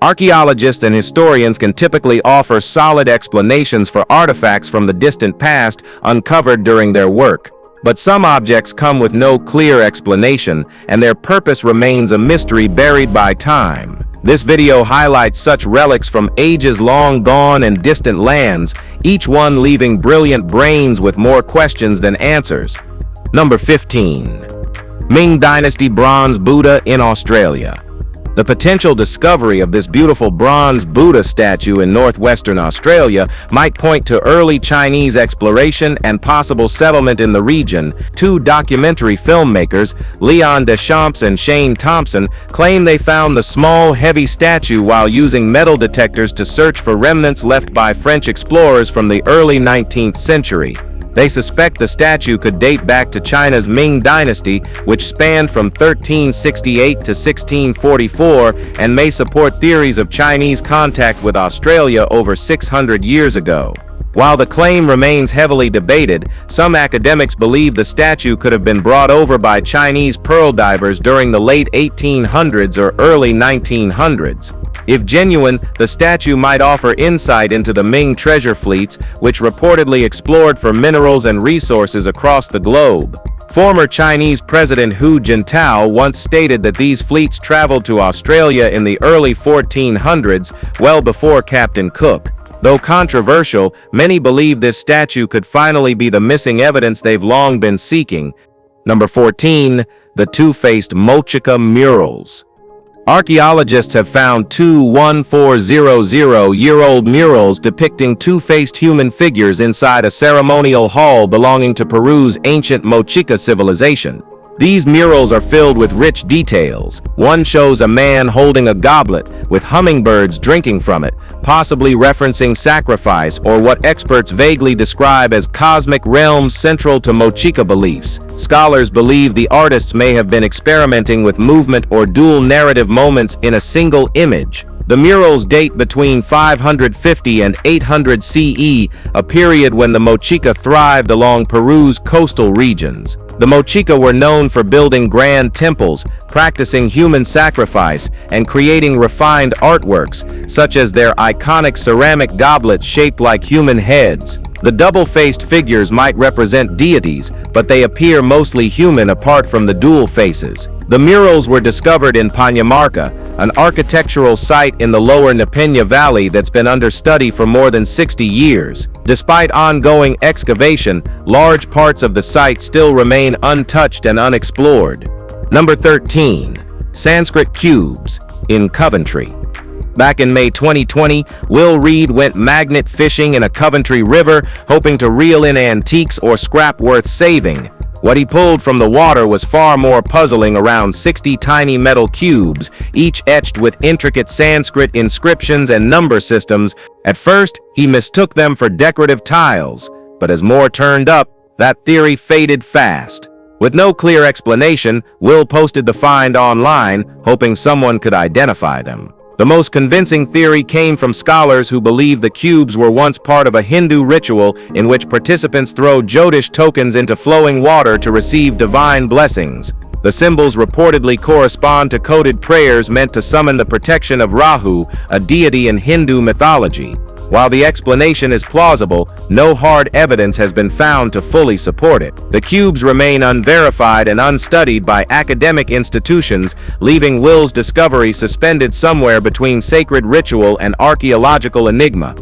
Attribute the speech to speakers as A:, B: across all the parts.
A: Archaeologists and historians can typically offer solid explanations for artifacts from the distant past uncovered during their work. But some objects come with no clear explanation, and their purpose remains a mystery buried by time. This video highlights such relics from ages long gone and distant lands, each one leaving brilliant brains with more questions than answers. Number 15. Ming Dynasty Bronze Buddha in Australia. The potential discovery of this beautiful bronze Buddha statue in northwestern Australia might point to early Chinese exploration and possible settlement in the region. Two documentary filmmakers, Leon Deschamps and Shane Thompson, claim they found the small, heavy statue while using metal detectors to search for remnants left by French explorers from the early 19th century. They suspect the statue could date back to China's Ming dynasty, which spanned from 1368 to 1644, and may support theories of Chinese contact with Australia over 600 years ago. While the claim remains heavily debated, some academics believe the statue could have been brought over by Chinese pearl divers during the late 1800s or early 1900s. If genuine, the statue might offer insight into the Ming treasure fleets, which reportedly explored for minerals and resources across the globe. Former Chinese President Hu Jintao once stated that these fleets traveled to Australia in the early 1400s, well before Captain Cook. Though controversial, many believe this statue could finally be the missing evidence they've long been seeking. Number 14. The two-faced Mochica murals. Archaeologists have found two 1400-year-old murals depicting two-faced human figures inside a ceremonial hall belonging to Peru's ancient Mochica civilization. These murals are filled with rich details. One shows a man holding a goblet, with hummingbirds drinking from it, possibly referencing sacrifice or what experts vaguely describe as cosmic realms central to Mochica beliefs. Scholars believe the artists may have been experimenting with movement or dual narrative moments in a single image. The murals date between 550 and 800 CE, a period when the Mochica thrived along Peru's coastal regions. The Mochica were known for building grand temples, practicing human sacrifice, and creating refined artworks, such as their iconic ceramic goblets shaped like human heads. The double-faced figures might represent deities, but they appear mostly human apart from the dual faces. The murals were discovered in Pañamarca, an architectural site in the lower Napeña Valley that's been under study for more than 60 years. Despite ongoing excavation, large parts of the site still remain untouched and unexplored. Number 13. Sanskrit cubes in Coventry. Back in May 2020, Will Reed went magnet fishing in a Coventry river, hoping to reel in antiques or scrap worth saving. What he pulled from the water was far more puzzling: around 60 tiny metal cubes, each etched with intricate Sanskrit inscriptions and number systems. At first, he mistook them for decorative tiles, but as more turned up, that theory faded fast. With no clear explanation, Will posted the find online, hoping someone could identify them. The most convincing theory came from scholars who believe the cubes were once part of a Hindu ritual in which participants throw Jyotish tokens into flowing water to receive divine blessings. The symbols reportedly correspond to coded prayers meant to summon the protection of Rahu, a deity in Hindu mythology. While the explanation is plausible, no hard evidence has been found to fully support it. The cubes remain unverified and unstudied by academic institutions, leaving Will's discovery suspended somewhere between sacred ritual and archaeological enigma.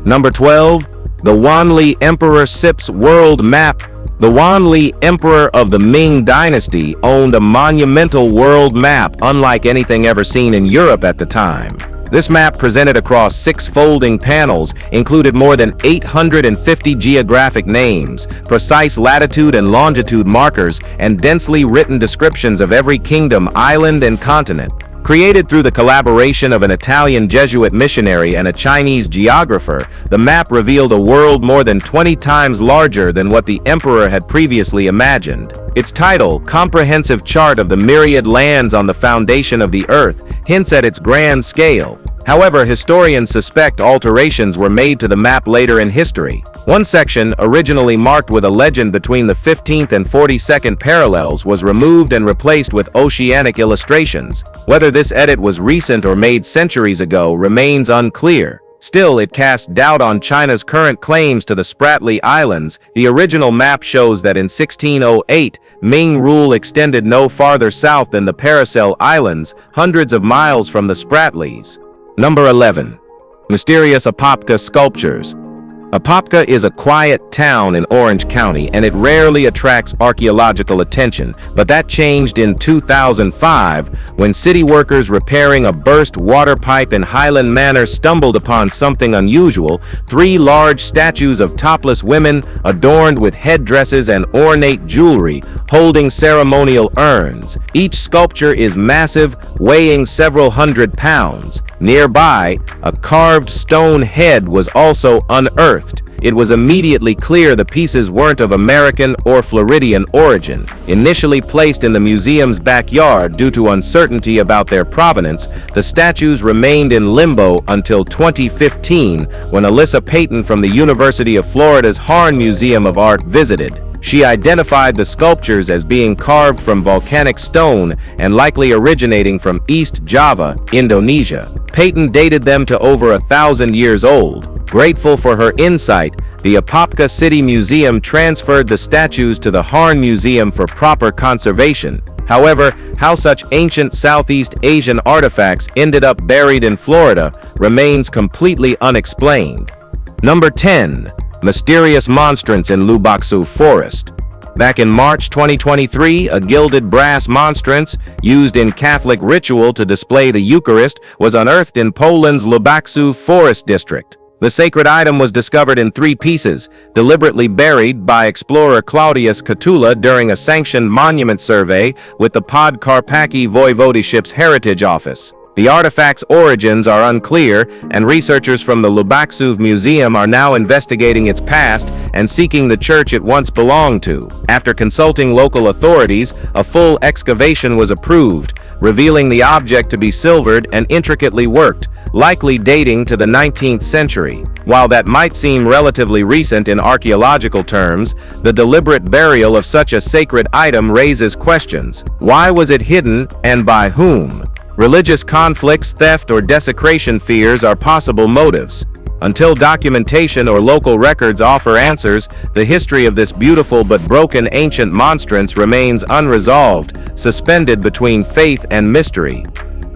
A: Number 12. The Wanli Emperor Sips World Map. The Wanli Emperor of the Ming dynasty owned a monumental world map unlike anything ever seen in Europe at the time. This map, presented across 6 folding panels, included more than 850 geographic names, precise latitude and longitude markers, and densely written descriptions of every kingdom, island, and continent. Created through the collaboration of an Italian Jesuit missionary and a Chinese geographer, the map revealed a world more than 20 times larger than what the emperor had previously imagined. Its title, Comprehensive Chart of the Myriad Lands on the Foundation of the Earth, hints at its grand scale. However, historians suspect alterations were made to the map later in history. One section, originally marked with a legend between the 15th and 42nd parallels, was removed and replaced with oceanic illustrations. Whether this edit was recent or made centuries ago remains unclear. Still, it casts doubt on China's current claims to the Spratly Islands. The original map shows that in 1608, Ming rule extended no farther south than the Paracel Islands, hundreds of miles from the Spratlys. Number 11. Mysterious Apopka sculptures. Apopka is a quiet town in Orange County, and it rarely attracts archaeological attention, but that changed in 2005 when city workers repairing a burst water pipe in Highland Manor stumbled upon something unusual: 3 large statues of topless women adorned with headdresses and ornate jewelry, holding ceremonial urns. Each sculpture is massive, weighing several hundred pounds. Nearby, a carved stone head was also unearthed. It was immediately clear the pieces weren't of American or Floridian origin. Initially placed in the museum's backyard due to uncertainty about their provenance, the statues remained in limbo until 2015, when Alyssa Payton from the University of Florida's Harn Museum of Art visited. She identified the sculptures as being carved from volcanic stone and likely originating from East Java, Indonesia. Payton dated them to over 1,000 years old. Grateful for her insight, the Apopka City Museum transferred the statues to the Harn Museum for proper conservation. However, how such ancient Southeast Asian artifacts ended up buried in Florida remains completely unexplained. Number 10. Mysterious monstrance in Lubaczów forest. Back in March 2023, a gilded brass monstrance used in Catholic ritual to display the Eucharist was unearthed in Poland's Lubaczów forest district. The sacred item was discovered in 3 pieces, deliberately buried by explorer Claudius Katula during a sanctioned monument survey with the Podkarpacki Voivodeship's Heritage Office. The artifact's origins are unclear, and researchers from the Lubaczów Museum are now investigating its past and seeking the church it once belonged to. After consulting local authorities, a full excavation was approved, revealing the object to be silvered and intricately worked, likely dating to the 19th century. While that might seem relatively recent in archaeological terms, the deliberate burial of such a sacred item raises questions. Why was it hidden, and by whom? Religious conflicts, theft, or desecration fears are possible motives. Until documentation or local records offer answers, the history of this beautiful but broken ancient monstrance remains unresolved, suspended between faith and mystery.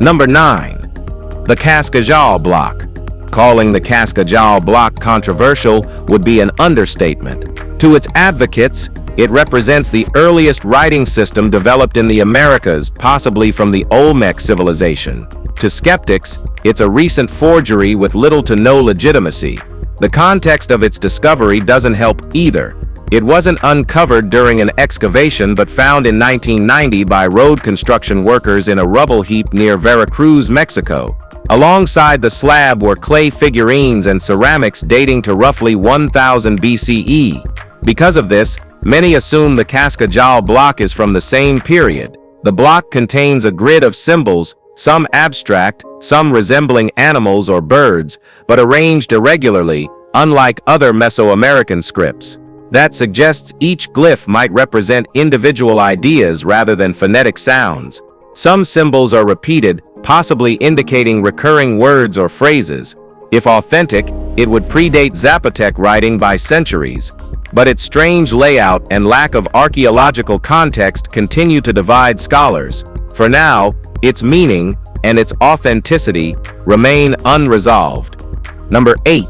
A: Number 9. The Cascajal block. Calling the Cascajal block controversial would be an understatement. To its advocates, it represents the earliest writing system developed in the Americas, possibly from the Olmec civilization. To skeptics, it's a recent forgery with little to no legitimacy. The context of its discovery doesn't help either. It wasn't uncovered during an excavation but found in 1990 by road construction workers in a rubble heap near Veracruz, Mexico. Alongside the slab were clay figurines and ceramics dating to roughly 1000 BCE. Because of this, many assume the Cascajal block is from the same period. The block contains a grid of symbols, some abstract, some resembling animals or birds, but arranged irregularly, unlike other Mesoamerican scripts. That suggests each glyph might represent individual ideas rather than phonetic sounds. Some symbols are repeated, possibly indicating recurring words or phrases. If authentic, it would predate Zapotec writing by centuries. But its strange layout and lack of archaeological context continue to divide scholars. For now, its meaning and its authenticity remain unresolved. Number 8.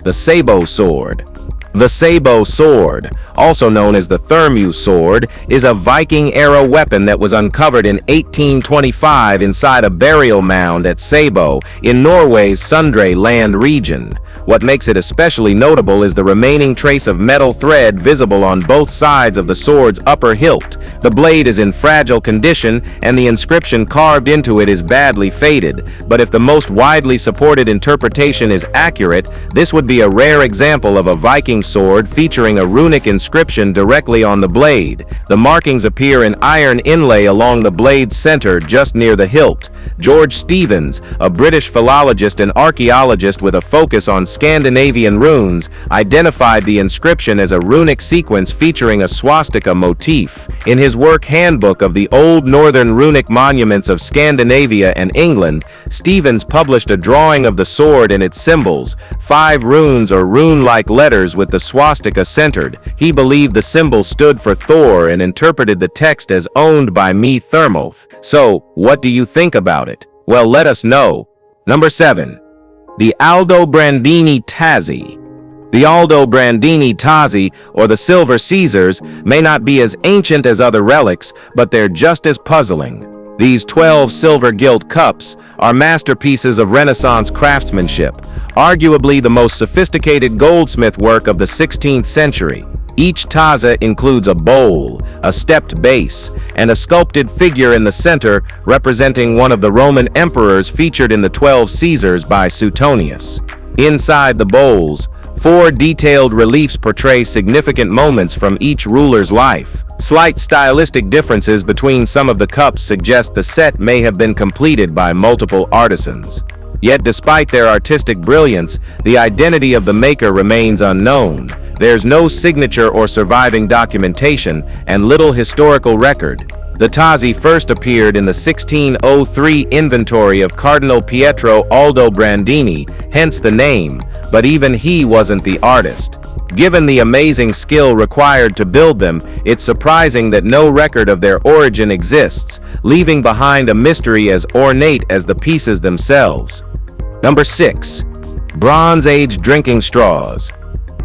A: The Saebo sword. The Saebo sword, also known as the Thermu sword, is a Viking-era weapon that was uncovered in 1825 inside a burial mound at Saebo in Norway's Sundre land region. What makes it especially notable is the remaining trace of metal thread visible on both sides of the sword's upper hilt. The blade is in fragile condition, and the inscription carved into it is badly faded. But if the most widely supported interpretation is accurate, this would be a rare example of a Viking sword featuring a runic inscription directly on the blade. The markings appear in iron inlay along the blade's center just near the hilt. George Stevens, a British philologist and archaeologist with a focus on Scandinavian runes, identified the inscription as a runic sequence featuring a swastika motif. In his work Handbook of the Old Northern Runic Monuments of Scandinavia and England, Stevens published a drawing of the sword and its symbols, 5 runes or rune-like letters with the swastika centered. He believed the symbol stood for Thor and interpreted the text as owned by me Thermoth. So, what do you think about it? Well, let us know. Number 7. The Aldobrandini Tazze. The Aldobrandini Tazze, or the Silver Caesars, may not be as ancient as other relics, but they're just as puzzling. These 12 silver gilt cups are masterpieces of Renaissance craftsmanship, arguably the most sophisticated goldsmith work of the 16th century. Each tazza includes a bowl, a stepped base, and a sculpted figure in the center representing one of the Roman emperors featured in the 12 Caesars by Suetonius. Inside the bowls, 4 detailed reliefs portray significant moments from each ruler's life. Slight stylistic differences between some of the cups suggest the set may have been completed by multiple artisans. Yet despite their artistic brilliance, the identity of the maker remains unknown. There's no signature or surviving documentation, and little historical record. The Tazze first appeared in the 1603 inventory of Cardinal Pietro Aldobrandini, hence the name, but even he wasn't the artist. Given the amazing skill required to build them, it's surprising that no record of their origin exists, leaving behind a mystery as ornate as the pieces themselves. Number 6. Bronze Age drinking straws.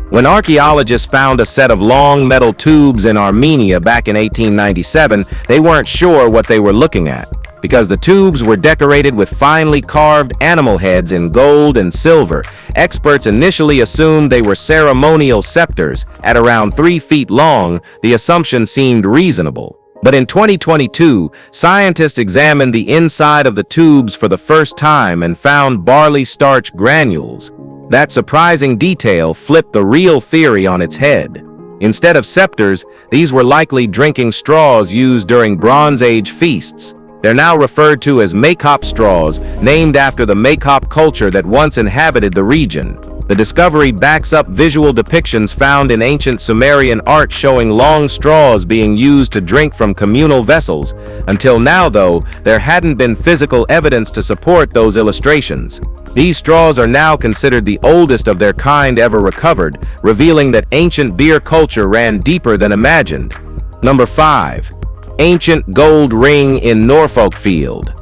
A: When archaeologists found a set of long metal tubes in Armenia back in 1897, they weren't sure what they were looking at. Because the tubes were decorated with finely carved animal heads in gold and silver, experts initially assumed they were ceremonial scepters. At around 3 feet long, the assumption seemed reasonable. But in 2022, scientists examined the inside of the tubes for the first time and found barley starch granules. That surprising detail flipped the real theory on its head. Instead of scepters, these were likely drinking straws used during Bronze Age feasts. They're now referred to as Makop straws, named after the Makop culture that once inhabited the region. The discovery backs up visual depictions found in ancient Sumerian art showing long straws being used to drink from communal vessels. Until now, though, there hadn't been physical evidence to support those illustrations. These straws are now considered the oldest of their kind ever recovered, revealing that ancient beer culture ran deeper than imagined. Number 5. Ancient gold ring in Norfolk field.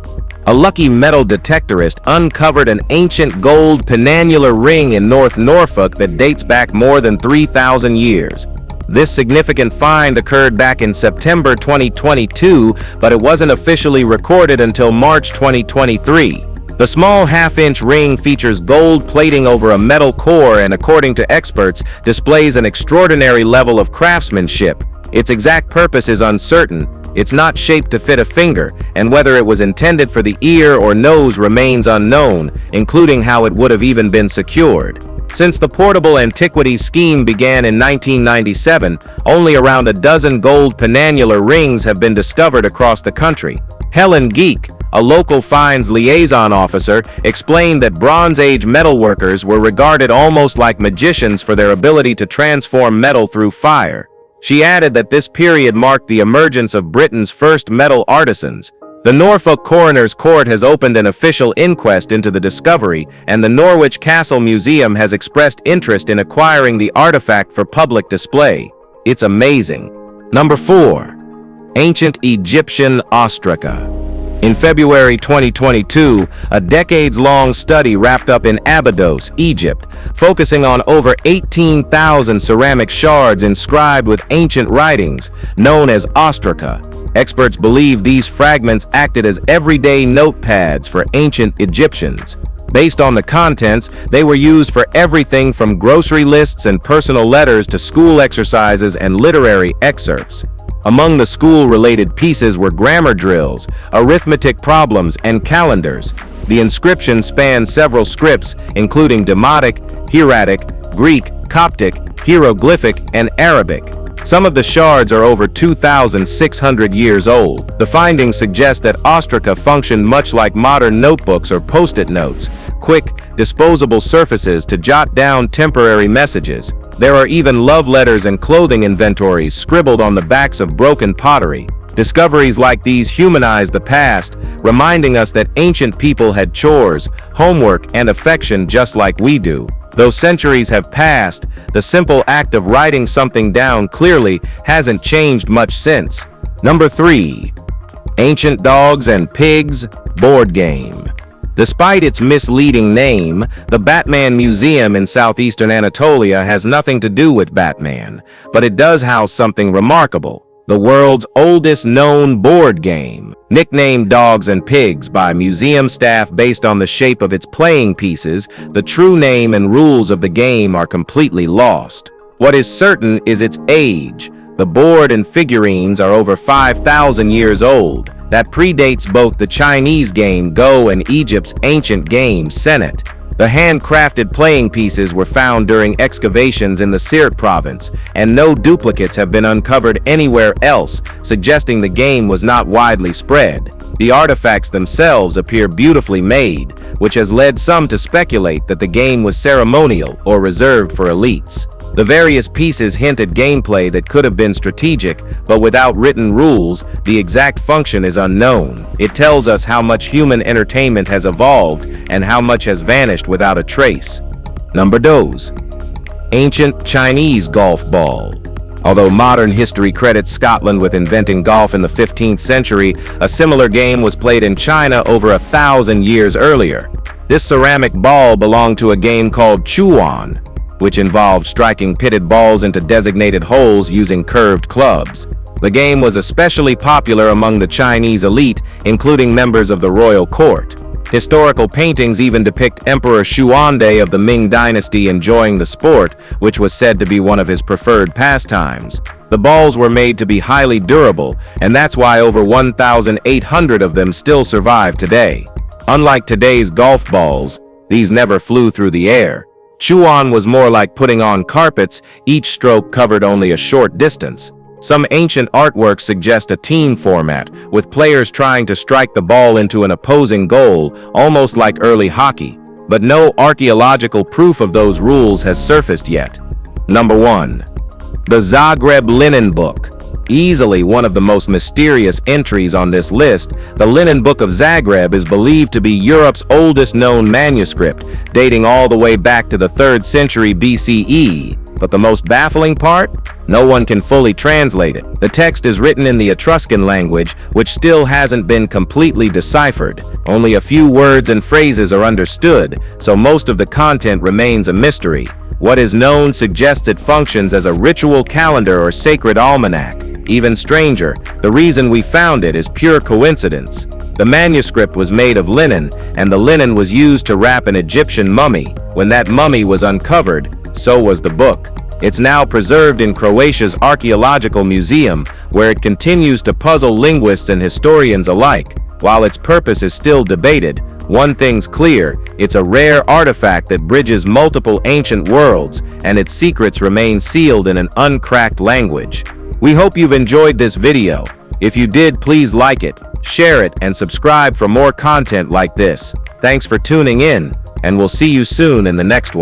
A: A lucky metal detectorist uncovered an ancient gold penannular ring in North Norfolk that dates back more than 3,000 years. This significant find occurred back in September 2022, but it wasn't officially recorded until March 2023. The small half-inch ring features gold plating over a metal core and, according to experts, displays an extraordinary level of craftsmanship. Its exact purpose is uncertain. It's not shaped to fit a finger, and whether it was intended for the ear or nose remains unknown, including how it would have even been secured. Since the portable antiquities scheme began in 1997, only around a dozen gold penannular rings have been discovered across the country. Helen Geek, a local finds liaison officer, explained that Bronze Age metalworkers were regarded almost like magicians for their ability to transform metal through fire. She added that this period marked the emergence of Britain's first metal artisans. The Norfolk Coroner's Court has opened an official inquest into the discovery, and the Norwich Castle Museum has expressed interest in acquiring the artifact for public display. It's amazing. Number 4. Ancient Egyptian Ostraca. In February 2022, a decades-long study wrapped up in Abydos, Egypt, focusing on over 18,000 ceramic shards inscribed with ancient writings, known as ostraca. Experts believe these fragments acted as everyday notepads for ancient Egyptians. Based on the contents, they were used for everything from grocery lists and personal letters to school exercises and literary excerpts. Among the school-related pieces were grammar drills, arithmetic problems, and calendars. The inscriptions span several scripts, including Demotic, Hieratic, Greek, Coptic, hieroglyphic, and Arabic. Some of the shards are over 2,600 years old. The findings suggest that Ostraca functioned much like modern notebooks or post-it notes, quick, disposable surfaces to jot down temporary messages. There are even love letters and clothing inventories scribbled on the backs of broken pottery. Discoveries like these humanize the past, reminding us that ancient people had chores, homework, and affection just like we do. Though centuries have passed, the simple act of writing something down clearly hasn't changed much since. Number 3. Ancient Dogs and Pigs board game. Despite its misleading name, the Batman Museum in southeastern Anatolia has nothing to do with Batman, but it does house something remarkable: the world's oldest known board game. Nicknamed Dogs and Pigs by museum staff based on the shape of its playing pieces, the true name and rules of the game are completely lost. What is certain is its age. The board and figurines are over 5,000 years old. That predates both the Chinese game Go and Egypt's ancient game Senet. The handcrafted playing pieces were found during excavations in the Sirte province, and no duplicates have been uncovered anywhere else, suggesting the game was not widely spread. The artifacts themselves appear beautifully made, which has led some to speculate that the game was ceremonial or reserved for elites. The various pieces hint at gameplay that could have been strategic, but without written rules, the exact function is unknown. It tells us how much human entertainment has evolved and how much has vanished without a trace. Number 2. Ancient Chinese golf ball. Although modern history credits Scotland with inventing golf in the 15th century, a similar game was played in China over 1,000 years earlier. This ceramic ball belonged to a game called Chuan, which involved striking pitted balls into designated holes using curved clubs. The game was especially popular among the Chinese elite, including members of the royal court. Historical paintings even depict Emperor Xuande of the Ming dynasty enjoying the sport, which was said to be one of his preferred pastimes. The balls were made to be highly durable, and that's why over 1,800 of them still survive today. Unlike today's golf balls, these never flew through the air. Chuan was more like putting on carpets, each stroke covered only a short distance. Some ancient artworks suggest a team format, with players trying to strike the ball into an opposing goal, almost like early hockey. But no archaeological proof of those rules has surfaced yet. Number 1. The Zagreb Linen Book. Easily one of the most mysterious entries on this list, the Linen Book of Zagreb is believed to be Europe's oldest known manuscript, dating all the way back to the 3rd century BCE. But the most baffling part? No one can fully translate it. The text is written in the Etruscan language, which still hasn't been completely deciphered. Only a few words and phrases are understood, so most of the content remains a mystery. What is known suggests it functions as a ritual calendar or sacred almanac. Even stranger, the reason we found it is pure coincidence. The manuscript was made of linen, and the linen was used to wrap an Egyptian mummy. When that mummy was uncovered, so was the book. It's now preserved in Croatia's Archaeological Museum, where it continues to puzzle linguists and historians alike. While its purpose is still debated, one thing's clear: it's a rare artifact that bridges multiple ancient worlds, and its secrets remain sealed in an uncracked language. We hope you've enjoyed this video. If you did, please like it, share it, and subscribe for more content like this. Thanks for tuning in, and we'll see you soon in the next one.